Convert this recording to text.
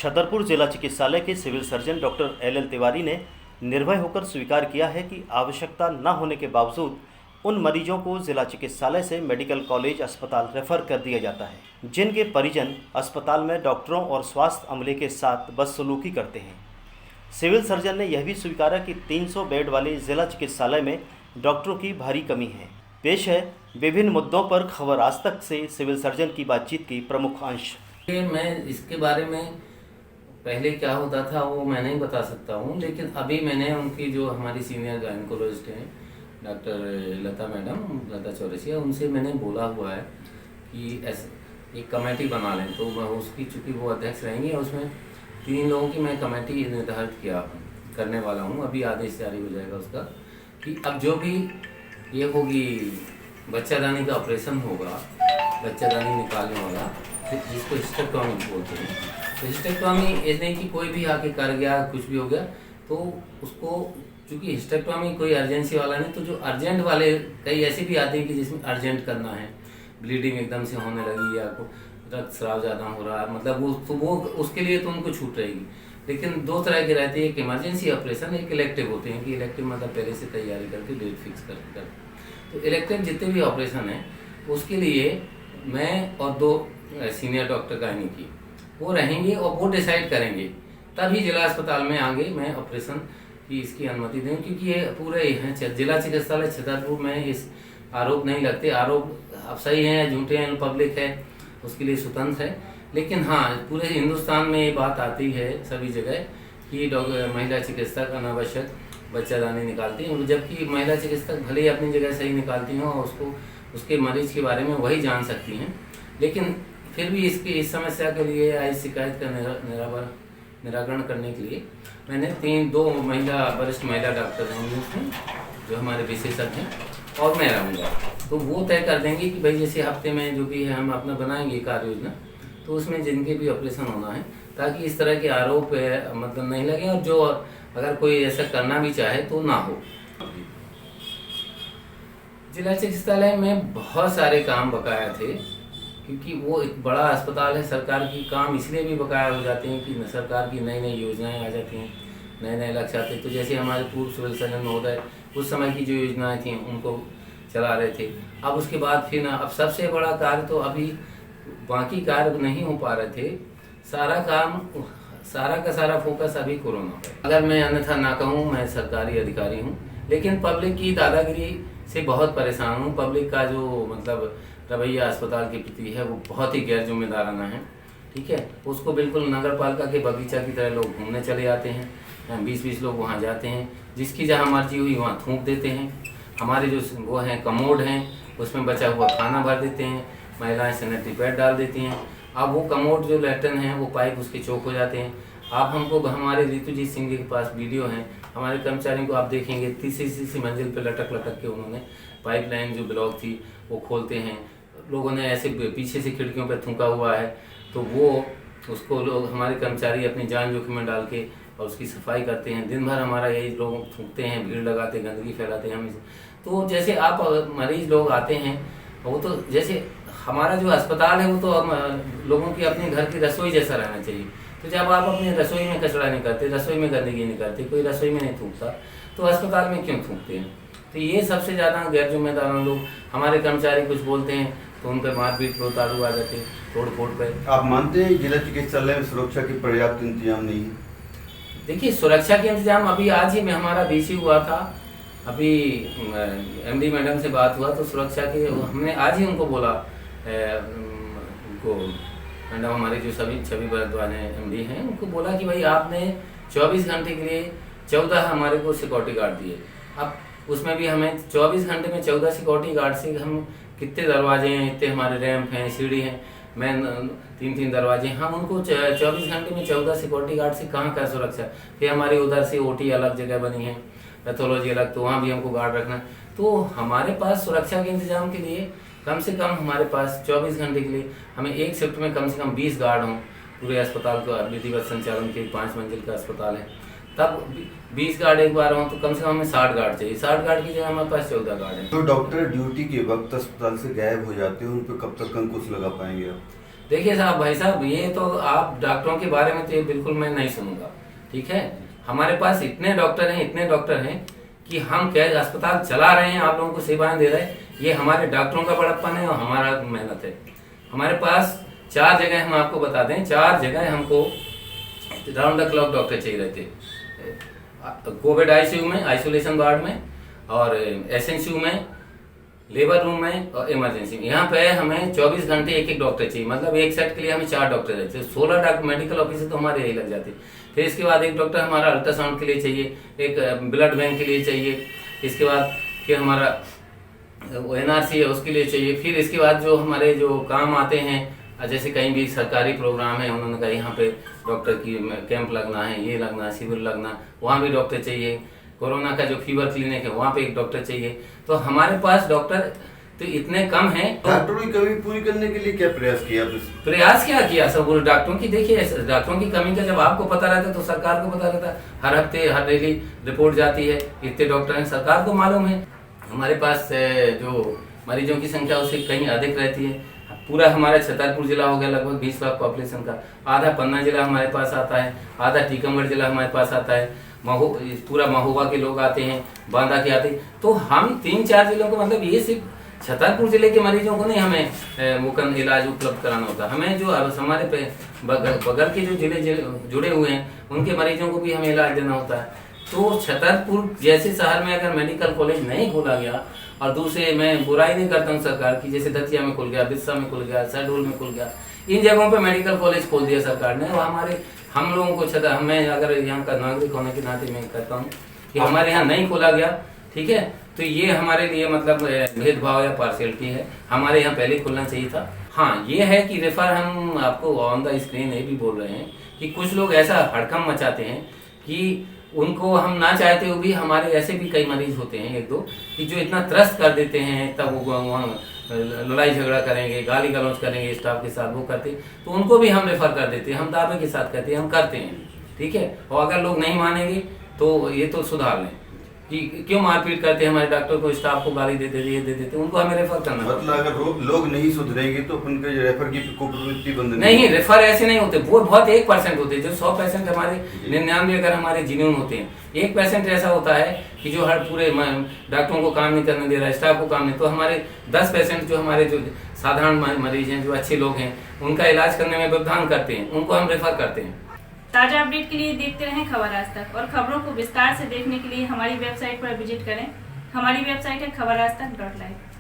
छतरपुर जिला चिकित्सालय के civil surgeon doctor L Tiwari ने निर्भय होकर स्वीकार किया है कि आवश्यकता न होने के बावजूद उन मरीजों को जिला चिकित्सालय से मेडिकल कॉलेज अस्पताल रेफर कर दिया जाता है जिनके परिजन अस्पताल में डॉक्टरों और स्वास्थ्य अमले के साथ बदसलूकी करते हैं। सिविल सर्जन ने यह भी स्वीकारा कि 300 बेड वाले जिला चिकित्सालय में डॉक्टरों की भारी कमी है। पेश है विभिन्न मुद्दों पर खबर आज तक से सिविल सर्जन की बातचीत की प्रमुख अंश। मैं इसके बारे में पहले क्या होता था वो मैं नहीं बता सकता हूँ, लेकिन अभी मैंने उनकी जो हमारी सीनियर गायनकोलॉजिस्ट हैं डॉक्टर लता चौरसिया, उनसे मैंने बोला हुआ है कि एक कमेटी बना लें। तो मैं उसकी चूँकि वो अध्यक्ष रहेंगी, उसमें 3 लोगों की मैं कमेटी निर्धारित करने वाला हूँ। अभी आदेश जारी हो जाएगा उसका कि अब जो भी ये होगी बच्चादानी का ऑपरेशन होगा, बच्चादानी निकालने वाला जिसको हिस्टेक्टोमी बोलते हैं। तो हिस्टेक्टोमी ये नहीं कि कोई भी आके कर गया, कुछ भी हो गया तो उसको, चूँकि हिस्टेक्टोमी कोई अर्जेंसी वाला नहीं, तो जो अर्जेंट वाले कई ऐसे भी आते हैं कि जिसमें अर्जेंट करना है, ब्लीडिंग एकदम से होने लगी या रक्त स्राव ज़्यादा हो रहा है, मतलब वो उसके लिए तो उनको छूट रहेगी। लेकिन 2 तरह की रहती है, एक इमरजेंसी ऑपरेशन, एक इलेक्टिव होते हैं कि इलेक्टिव मतलब पहले से तैयारी करके डेट फिक्स करके तो इलेक्टिव जितने भी ऑपरेशन हैं उसके लिए मैं और 2 सीनियर डॉक्टर गायनी की वो रहेंगे और वो डिसाइड करेंगे, तभी जिला अस्पताल में आगे मैं ऑपरेशन की इसकी अनुमति दूँ। क्योंकि ये पूरे जिला चिकित्सालय छतरपुर में इस आरोप नहीं लगते, आरोप अब सही हैं झूठे हैं, पब्लिक है उसके लिए स्वतंत्र है। लेकिन हाँ, पूरे हिंदुस्तान में ये बात आती है सभी जगह कि महिला चिकित्सक अनावश्यक बच्चादानी निकालती हैं, जबकि महिला चिकित्सक भले ही अपनी जगह सही निकालती हों और उसके मरीज के बारे में वही जान सकती हैं। लेकिन फिर भी इस समस्या के लिए या इस शिकायत का निराकरण करने के लिए मैंने 2 वरिष्ठ महिला डॉक्टर रहेंगे उसमें, जो हमारे विशेषज्ञ हैं, और मैं रहूँगा। तो वो तय कर देंगे कि भाई जैसे हफ्ते में जो भी है हम अपना बनाएंगे कार्य योजना, तो उसमें जिनके भी ऑपरेशन होना है, ताकि इस तरह के आरोप मतलब नहीं लगे, और जो अगर कोई ऐसा करना भी चाहे तो ना हो। जिला चिकित्सालय में बहुत सारे काम बकाया थे, क्योंकि वो एक बड़ा अस्पताल है। सरकार की काम इसलिए भी बकाया हो जाते हैं कि सरकार की नई नई योजनाएं आ जाती हैं, नए नए लक्ष्य आते हैं। तो जैसे हमारे पूर्व सिविल सर्जन महोदय उस समय की जो योजनाएं थी उनको चला रहे थे, अब उसके बाद फिर अब सबसे बड़ा कार्य तो अभी बाकी कार्य नहीं हो पा रहे थे, सारा काम सारा का सारा फोकस अभी कोरोना पर। अगर मैं अन्यथा ना कहूँ, मैं सरकारी अधिकारी हूँ, लेकिन पब्लिक की दादागिरी से बहुत परेशान हूँ। पब्लिक का जो मतलब रवैया अस्पताल के प्रति है वो बहुत ही गैर जिम्मेदाराना है। ठीक है, उसको बिल्कुल नगर पालिका के बगीचा की तरह लोग घूमने चले जाते हैं, 20-20 लोग वहाँ जाते हैं, जिसकी जहाँ मर्जी हुई वहाँ थूक देते हैं। हमारे जो वो हैं कमोड हैं उसमें बचा हुआ खाना भर देते हैं, महिलाएं सैनिटरी पैड डाल देती हैं। अब वो कमोड जो लैट्रिन है वो पाइप उसके चौक हो जाते हैं। आप हमको हमारे ऋतुजीत सिंह जी के पास वीडियो हैं, हमारे कर्मचारियों को आप देखेंगे तीसरी मंजिल पे लटक के उन्होंने पाइपलाइन जो ब्लॉक थी वो खोलते हैं। लोगों ने ऐसे पीछे से खिड़कियों पर थूका हुआ है, तो वो उसको लोग हमारे कर्मचारी अपनी जान जोखिम में डाल के और उसकी सफाई करते हैं। दिन भर हमारा यही लोग थूकते हैं, भीड़ लगाते, गंदगी फैलाते हैं। हम तो जैसे आप मरीज लोग आते हैं, वो तो जैसे हमारा जो अस्पताल है वो तो लोगों की अपने घर की रसोई जैसा रहना चाहिए। तो जब आप अपनी रसोई में कचरा नहीं करते, रसोई में गंदगी नहीं करते, कोई रसोई में नहीं थूकता, तो अस्पताल में क्यों थूकते हैं? तो ये सबसे ज़्यादा गैर जिम्मेदार लोग। हमारे कर्मचारी कुछ बोलते हैं तो उन पर मारपीट रोताड़ू आ जाते हैं, तोड़ फोड़ पे। आप मानते हैं जिला चिकित्सालय में सुरक्षा की पर्याप्त इंतजाम नहीं है? देखिए, सुरक्षा के इंतजाम अभी आज ही में हमारा बीसी हुआ था, अभी एमडी मैडम से बात हुआ तो सुरक्षा के हमने आज ही उनको बोला, उनको मैडम हमारे जो छवि भारद्वाज एमडी हैं उनको बोला कि भाई आपने 24 घंटे के लिए 14 हमारे को सिक्योरिटी गार्ड दिए। अब उसमें भी हमें 24 घंटे में 14 सिक्योरिटी गार्ड से हम कितने दरवाजे हैं, इतने हमारे रैंप हैं, सीढ़ी हैं, मैं 3 दरवाजे, हम उनको 24 घंटे में 14 सिक्योरिटी गार्ड से कहाँ का सुरक्षा। फिर हमारी उधर से ओटी अलग जगह बनी है, पैथोलॉजी अलग, तो वहाँ भी हमको गार्ड रखना। तो हमारे पास सुरक्षा के इंतजाम के लिए कम से कम हमारे पास 24 घंटे के लिए हमें एक शिफ्ट में कम से कम 20 गार्ड हों। पूरे अस्पताल को विधिवत संचालन के 5 मंजिल का अस्पताल है, तब 20 गार्ड एक बार हों तो कम से कम हमें 60 गार्ड चाहिए। 60 गार्ड की जगह हमारे पास 14 गार्ड है। तो डॉक्टर ड्यूटी के वक्त अस्पताल से गायब हो जाते हैं, उन पर कब तक अंकुश लगा पाएंगे आप? देखिए साहब, भाई साहब, ये तो आप डॉक्टरों के बारे में तो ये बिल्कुल मैं नहीं सुनूंगा, ठीक है। हमारे पास इतने डॉक्टर हैं कि हम क्या अस्पताल चला रहे हैं, आप लोगों को सेवाएं दे रहे हैं, ये हमारे डॉक्टरों का बड़प्पन है और हमारा मेहनत है। हमारे पास 4 जगह, हम आपको बता दें, 4 जगह हमको राउंड द क्लॉक डॉक्टर चाहिए रहते। कोविड आईसीयू में, आइसोलेशन वार्ड में, और एसएनसीयू में, लेबर रूम में और इमरजेंसी में। यहाँ पे हमें 24 घंटे एक डॉक्टर चाहिए, मतलब एक सेट के लिए हमें 4 डॉक्टर रहते हैं। 16 डॉक्टर मेडिकल ऑफिसर तो हमारे यही लग जाते। फिर इसके बाद एक डॉक्टर हमारा अल्ट्रासाउंड के लिए चाहिए, एक ब्लड बैंक के लिए चाहिए, इसके बाद फिर हमारा एनआरसी है उसके लिए चाहिए। फिर इसके बाद जो हमारे जो काम आते हैं, जैसे कहीं भी सरकारी प्रोग्राम है, उन्होंने कहा यहाँ पे डॉक्टर की कैंप लगना है, ये लगना है, शिविर लगना, वहाँ भी डॉक्टर चाहिए। कोरोना का जो फीवर क्लिनिक है वहाँ पे एक डॉक्टर चाहिए। तो हमारे पास डॉक्टर तो इतने कम हैं। डॉक्टरों की कमी पूरी करने के लिए क्या प्रयास किया आपने? प्रयास क्या किया सब डॉक्टरों की? देखिए, डॉक्टरों की कमी का जब आपको पता रहता है तो सरकार को पता रहता है। हर हफ्ते, हर डेली रिपोर्ट जाती है, इतने डॉक्टर हैं, सरकार को मालूम है। हमारे पास जो मरीजों की संख्या उससे कहीं अधिक रहती है। पूरा हमारा छतरपुर जिला हो गया लगभग 20 लाख पॉपुलेशन का, आधा पन्ना जिला हमारे पास आता है, आधा टीकमगढ़ जिला हमारे पास आता है, पूरा महोबा के लोग आते हैं, बांदा के आते हैं। तो हम 3-4 जिलों को, मतलब ये सिर्फ छतरपुर जिले के मरीजों को नहीं हमें मुकम्मल इलाज उपलब्ध कराना होता, हमें जो हमारे बगल के जो जिले जुड़े हुए हैं उनके मरीजों को भी हमें इलाज देना होता है। तो छतरपुर जैसे शहर में अगर मेडिकल कॉलेज नहीं खोला गया, और दूसरे, मैं बुराई नहीं करता हूँ सरकार की, जैसे दतिया में खुल गया, बिस्सा में खुल गया, शहडोल में खुल गया, इन जगहों पे मेडिकल कॉलेज खोल दिया सरकार ने, और हम लोगों को हमें, अगर यहाँ का नागरिक होने के नाते मैं कहता हूँ कि हमारे यहाँ नहीं खोला गया, ठीक है, तो ये हमारे लिए मतलब भेदभाव या पार्शियलिटी है। हमारे यहाँ पहले खुलना चाहिए था। हाँ, ये है कि रेफर, हम आपको ऑन द स्क्रीन ये भी बोल रहे हैं कि कुछ लोग ऐसा हड़कंप मचाते हैं कि उनको हम ना चाहते हुए भी, हमारे ऐसे भी कई मरीज होते हैं 1-2 कि जो इतना त्रस्त कर देते हैं, तब वो वहाँ लड़ाई झगड़ा करेंगे, गाली गलौज करेंगे स्टाफ के साथ, वो करते, तो उनको भी हम रेफर कर देते हैं। हम दावे के साथ कहते हैं हम करते हैं, ठीक है। और अगर लोग नहीं मानेंगे तो ये तो सुधार लें कि क्यों मारपीट करते हैं हमारे डॉक्टर को, स्टाफ को गाली दे देते, उनको हमें रेफर करना। मतलब अगर लोग नहीं सुधरेंगे तो उनके रेफर की प्रवृत्ति बंद नहीं, रेफर ऐसे नहीं होते, वो बहुत 1% होते हैं। जो 100% हमारे 99 अगर हमारे जिन्यून होते हैं, 1% ऐसा होता है कि जो हर पूरे डॉक्टरों को काम नहीं करने दे रहा है, स्टाफ को काम नहीं, तो हमारे 10% जो हमारे जो साधारण मरीज हैं, जो अच्छे लोग हैं, उनका इलाज करने में व्यवधान करते हैं, उनको हम रेफर करते हैं। ताज़ा अपडेट के लिए देखते रहें खबर आज तक, और खबरों को विस्तार से देखने के लिए हमारी वेबसाइट पर विजिट करें। हमारी वेबसाइट है खबराजतक.live।